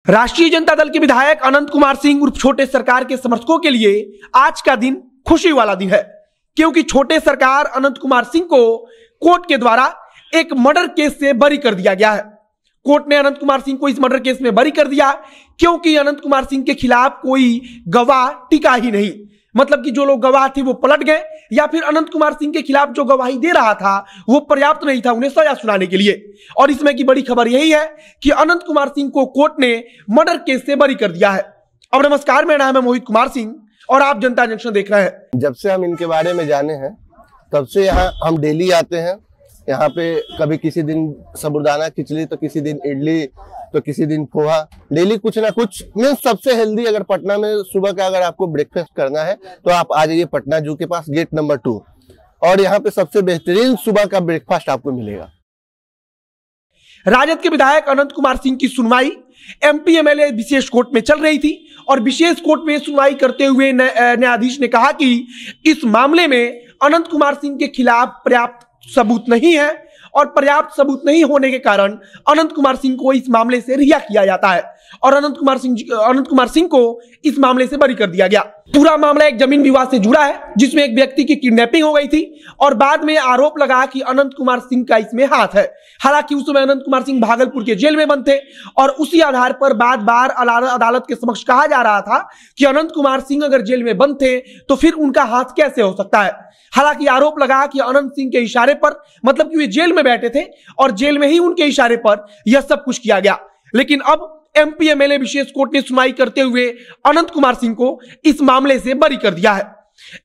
राष्ट्रीय जनता दल के विधायक अनंत कुमार सिंह उर्फ छोटे सरकार के समर्थकों के लिए आज का दिन खुशी वाला दिन है, क्योंकि छोटे सरकार अनंत कुमार सिंह को कोर्ट के द्वारा एक मर्डर केस से बरी कर दिया गया है। कोर्ट ने अनंत कुमार सिंह को इस मर्डर केस में बरी कर दिया क्योंकि अनंत कुमार सिंह के खिलाफ कोई गवाह टिका ही नहीं। मतलब कि जो लोग गवाह थे वो पलट गए, या फिर अनंत कुमार सिंह के खिलाफ जो गवाही दे रहा था वो पर्याप्त नहीं था उन्हें सजा सुनाने के लिए। और इसमें की बड़ी खबर यही है कि अनंत कुमार सिंह को कोर्ट ने मर्डर केस से बरी कर दिया है। अब नमस्कार, मेरा नाम है मोहित कुमार सिंह और आप जनता जंक्शन देख रहे हैं। जब से हम इनके बारे में जाने हैं तब से यहाँ हम डेली आते हैं। यहाँ पे कभी किसी दिन साबूदाना खिचड़ी, तो किसी दिन इडली, तो किसी दिन पोहा, डेली कुछ ना कुछ। मीन सबसे हेल्दी अगर पटना में सुबह का अगर आपको ब्रेकफास्ट करना है तो आप आ जाइए पटना जू के पास, गेट नंबर 2, और यहाँ पे सबसे बेहतरीन सुबह का ब्रेकफास्ट आपको मिलेगा। राजद के विधायक अनंत कुमार सिंह की सुनवाई एमपी एमएलए विशेष कोर्ट में चल रही थी और विशेष कोर्ट में सुनवाई करते हुए न्यायाधीश ने कहा कि इस मामले में अनंत कुमार सिंह के खिलाफ पर्याप्त सबूत नहीं है और पर्याप्त सबूत नहीं होने के कारण अनंत कुमार सिंह को इस मामले से रिहा किया जाता है और अनंत कुमार सिंह को इस मामले से बरी कर दिया गया। पूरा मामला एक जमीन विवाद से जुड़ा है जिसमें एक व्यक्ति की किडनैपिंग हो गई थी और बाद में आरोप लगा कि अनंत कुमार सिंह का इसमें हाथ है। हालांकि उस समय अनंत कुमार सिंह भागलपुर के जेल में बंद थे और उसी आधार पर बार बार अदालत के समक्ष कहा जा रहा था कि अनंत कुमार सिंह अगर जेल में बंद थे तो फिर उनका हाथ कैसे हो सकता है। हालांकि आरोप लगा कि अनंत सिंह के इशारे पर, मतलब कि वे जेल में बैठे थे और जेल में ही उनके इशारे पर यह सब कुछ किया गया। लेकिन अब एमपी एमएलए विशेष कोर्ट ने सुनवाई करते हुए अनंत कुमार सिंह को इस मामले से बरी कर दिया है।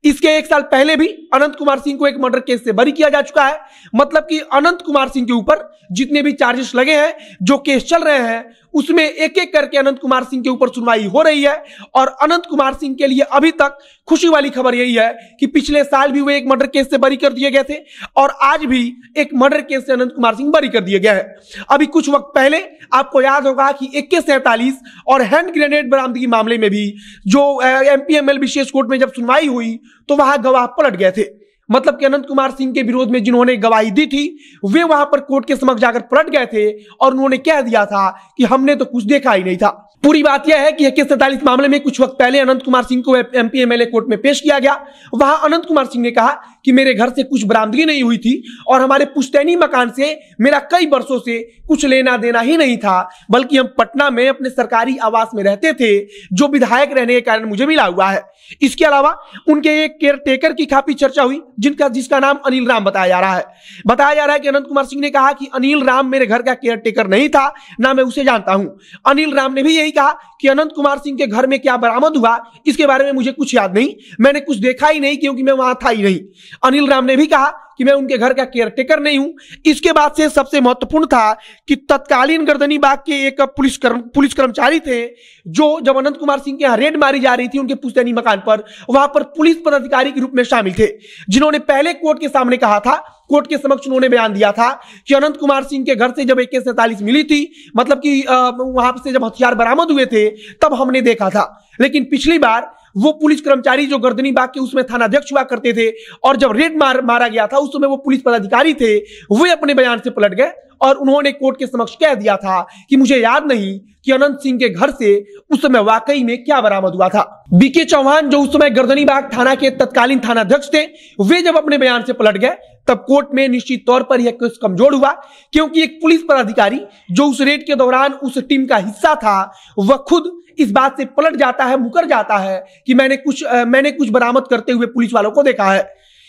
इसके 1 साल पहले भी अनंत कुमार सिंह को एक मर्डर केस से बरी किया जा चुका है। मतलब कि अनंत कुमार सिंह के ऊपर जितने भी चार्जेस लगे हैं, जो केस चल रहे हैं, उसमें एक एक करके अनंत कुमार सिंह के ऊपर सुनवाई हो रही है। और अनंत कुमार सिंह के लिए अभी तक खुशी वाली खबर यही है कि पिछले साल भी वे एक मर्डर केस से बरी कर दिए गए थे और आज भी एक मर्डर केस से अनंत कुमार सिंह बरी कर दिए गए हैं। अभी कुछ वक्त पहले आपको याद होगा कि AK-47 और हैंड ग्रेनेड बरामदगी मामले में भी जो एमपी एमएलए विशेष कोर्ट में जब सुनवाई हुई तो वहां गवाह पलट गए थे। मतलब कि अनंत कुमार सिंह के विरोध में जिन्होंने गवाही दी थी वे वहां पर कोर्ट के समक्ष जाकर पलट गए थे और उन्होंने कह दिया था कि हमने तो कुछ देखा ही नहीं था। पूरी बात यह है कि AK-47 मामले में कुछ वक्त पहले अनंत कुमार सिंह को एमपी एमएलए कोर्ट में पेश किया गया। वहां अनंत कुमार सिंह ने कहा कि मेरे घर से कुछ बरामदगी नहीं हुई थी और हमारे पुश्तैनी मकान से मेरा कई वर्षों से कुछ लेना देना ही नहीं था, बल्कि हम पटना में अपने सरकारी आवास में रहते थे जो विधायक रहने के कारण मुझे मिला हुआ है। इसके अलावा उनके एक केयर टेकर की काफी चर्चा हुई जिसका नाम अनिल राम बताया जा रहा है। बताया जा रहा है कि अनंत कुमार सिंह ने कहा कि अनिल राम मेरे घर का केयर टेकर नहीं था, ना मैं उसे जानता हूं। अनिल राम ने भी यही कहा कि अनंत कुमार सिंह के घर में क्या बरामद हुआ इसके बारे में मुझे कुछ याद नहीं, मैंने कुछ देखा ही नहीं क्योंकि मैं वहां था ही नहीं। अनिल राम ने भी कहा कि मैं उनके घर का केयर टेकर नहीं हूं। इसके बाद से सबसे महत्वपूर्ण था कि तत्कालीन गर्दनीबाग के एक पुलिस कर्मचारी थे जो जब अनंत कुमार सिंह के यहाँ रेड मारी जा रही थी उनके पुश्तैनी मकान पर, वहां पर पुलिस पदाधिकारी के रूप में शामिल थे, जिन्होंने पहले कोर्ट के सामने कहा था, कोर्ट के समक्ष उन्होंने बयान दिया था कि अनंत कुमार सिंह के घर से जब AK-47 मिली थी, मतलब कि वहां से जब हथियार बरामद हुए थे तब हमने देखा था। लेकिन पिछली बार वो पुलिस कर्मचारी जो गर्दनीबाग के उसमें थानाध्यक्ष हुआ करते थे और जब रेड मारा गया था उस समय वो पुलिस पदाधिकारी थे, वे अपने बयान से पलट गए और उन्होंने कोर्ट के समक्ष कह दिया था कि मुझे याद नहीं कि अनंत सिंह के घर से उस समय वाकई में क्या बरामद हुआ था। बीके चौहान जो उस समय गर्दनीबाग थाना के तत्कालीन थानाध्यक्ष थे, वे जब अपने बयान से पलट गए तब कोर्ट में निश्चित तौर पर यह केस कमजोर हुआ, क्योंकि एक पुलिस पदाधिकारी जो उस रेड के दौरान उस टीम का हिस्सा था वह खुद इस बात से पलट जाता है, मुकर जाता है कि मैंने कुछ बरामद करते हुए पुलिस वालों को देखा है।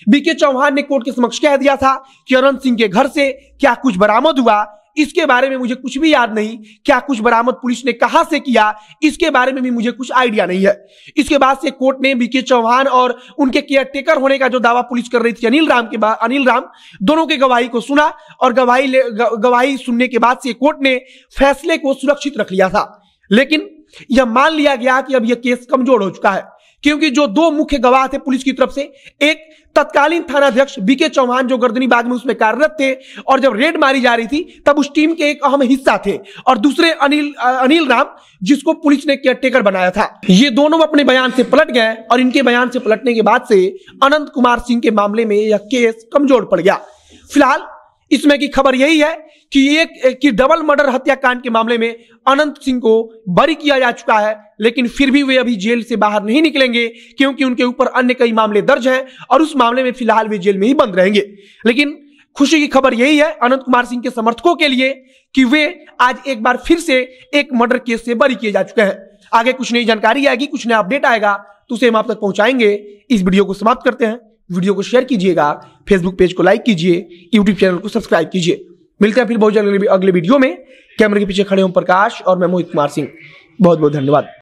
बीके चौहान ने कोर्ट के समक्ष कह दिया था कि अनंत सिंह के घर से क्या कुछ बरामद हुआ इसके बारे में मुझे कुछ भी याद नहीं, क्या कुछ बरामद पुलिस ने कहां से किया इसके बारे में भी मुझे कुछ आइडिया नहीं है। इसके बाद से कोर्ट ने बीके चौहान और उनके केयर टेकर होने का जो दावा पुलिस कर रही थी अनिल राम दोनों के गवाही को सुना और गवाही सुनने के बाद से कोर्ट ने फैसले को सुरक्षित रख लिया था। लेकिन यह मान लिया गया कि अब यह केस कमजोर हो चुका है, क्योंकि जो 2 मुख्य गवाह थे पुलिस की तरफ से, एक तत्कालीन थानाध्यक्ष बीके चौहान जो गर्दनीबाग में उसमें कार्यरत थे और जब रेड मारी जा रही थी तब उस टीम के एक अहम हिस्सा थे, और दूसरे अनिल राम जिसको पुलिस ने केयरटेकर बनाया था। ये दोनों अपने बयान से पलट गए और इनके बयान से पलटने के बाद से अनंत कुमार सिंह के मामले में यह केस कमजोर पड़ गया। फिलहाल इसमें की खबर यही है कि डबल मर्डर हत्याकांड के मामले में अनंत सिंह को बरी किया जा चुका है, लेकिन फिर भी वे अभी जेल से बाहर नहीं निकलेंगे क्योंकि उनके ऊपर अन्य कई मामले दर्ज हैं और उस मामले में फिलहाल वे जेल में ही बंद रहेंगे। लेकिन खुशी की खबर यही है अनंत कुमार सिंह के समर्थकों के लिए कि वे आज एक बार फिर से एक मर्डर केस से बरी किए जा चुके हैं। आगे कुछ नई जानकारी आएगी, कुछ नया अपडेट आएगा तो उसे हम आप तक पहुंचाएंगे। इस वीडियो को समाप्त करते हैं। वीडियो को शेयर कीजिएगा, फेसबुक पेज को लाइक कीजिए, यूट्यूब चैनल को सब्सक्राइब कीजिए। मिलते हैं फिर बहुत जल्द अगले वीडियो में। कैमरे के पीछे खड़े ओम प्रकाश और मैं मोहित कुमार सिंह। बहुत बहुत धन्यवाद।